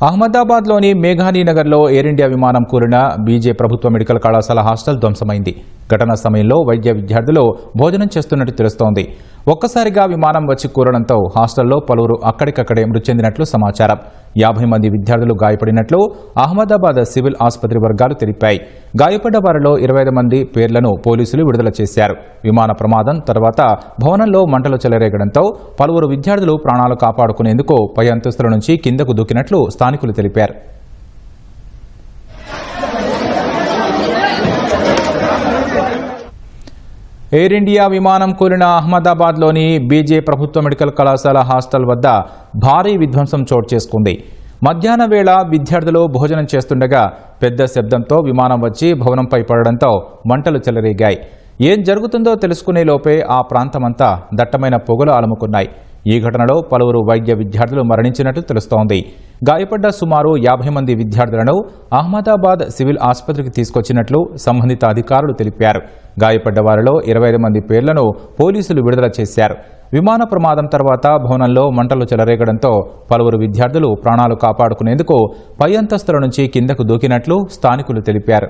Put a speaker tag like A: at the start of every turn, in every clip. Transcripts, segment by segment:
A: అహ్మదాబాద్లోని మేఘానీనగర్లో air India విమానం కూలిన బీజే ప్రభుత్వ మెడికల్ కళాశాల హాస్టల్ ధ్వంసమైంది. ఘటనా సమయంలో వైద్య విద్యార్థులు భోజనం చేస్తున్నట్టు తెలుస్తోంది. ఒక్కసారిగా విమానం వచ్చి కూలడంతో హాస్టల్లో పలువురు అక్కడికక్కడే మృతి చెందినట్లు సమాచారం. 50 మంది విద్యార్థులు గాయపడినట్లు అహ్మదాబాద్ సివిల్ ఆసుపత్రి వర్గాలు తెలిపాయి. గాయపడ్డ వారిలో 25 మంది పేర్లను పోలీసులు విడుదల చేశారు. విమాన ప్రమాదం తర్వాత భవనంలో మంటలు చెలరేగడంతో పలువురు విద్యార్థులు ప్రాణాలు కాపాడుకునేందుకు పై అంతస్తుల నుంచి కిందకు దూకినట్లు స్థానికులు తెలిపారు. ఎయిర్ ఇండియా విమానం కూలిన అహ్మదాబాద్లోని బీజే ప్రభుత్వ మెడికల్ కళాశాల హాస్టల్ వద్ద భారీ విధ్వంసం చోటు చేసుకుంది. మధ్యాహ్న వేళ విద్యార్థులు భోజనం చేస్తుండగా పెద్ద శబ్దంతో విమానం వచ్చి భవనంపై పడడంతో మంటలు చెలరేగాయి. ఏం జరుగుతుందో తెలుసుకునే లోపే ఆ ప్రాంతమంతా దట్టమైన పొగలు అలుముకున్నాయి. ఈ ఘటనలో పలువురు వైద్య విద్యార్థులు మరణించినట్లు తెలుస్తోంది. గాయపడ్డ సుమారు 50 మంది విద్యార్థులను అహ్మదాబాద్ సివిల్ ఆసుపత్రికి తీసుకొచ్చినట్లు సంబంధిత అధికారులు తెలిపారు. గాయపడ్డ వారిలో 25 మంది పేర్లను పోలీసులు విడుదల చేశారు. విమాన ప్రమాదం తర్వాత భవనంలో మంటలు చెలరేగడంతో పలువురు విద్యార్థులు ప్రాణాలు కాపాడుకునేందుకు పై అంతస్తుల నుంచి కిందకు దూకినట్లు స్థానికులు తెలిపారు.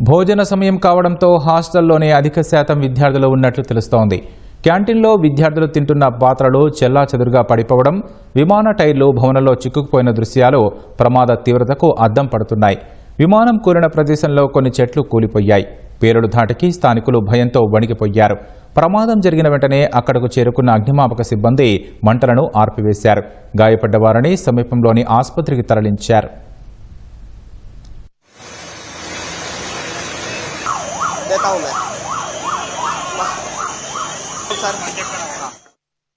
A: భోజన సమయం కావడంతో హాస్టల్లోనే అధిక శాతం విద్యార్థులు ఉన్నట్లు తెలుస్తోంది. క్యాంటీన్లో విద్యార్థులు తింటున్న పాత్రలు చెల్లాచెదురుగా పడిపోవడం, విమాన టైర్లు భవనంలో చిక్కుకుపోయిన దృశ్యాలు ప్రమాద తీవ్రతకు అద్దం పడుతున్నాయి. విమానం కూలిన ప్రదేశంలో కొన్ని చెట్లు కూలిపోయాయి. పేలుడు ధాటికి స్థానికులు భయంతో వణికిపోయారు. ప్రమాదం జరిగిన వెంటనే అక్కడకు చేరుకున్న అగ్నిమాపక సిబ్బంది మంటలను ఆర్పివేశారు. గాయపడ్డ వారిని సమీపంలోని ఆసుపత్రికి తరలించారు.
B: देता हूँ मैं सर।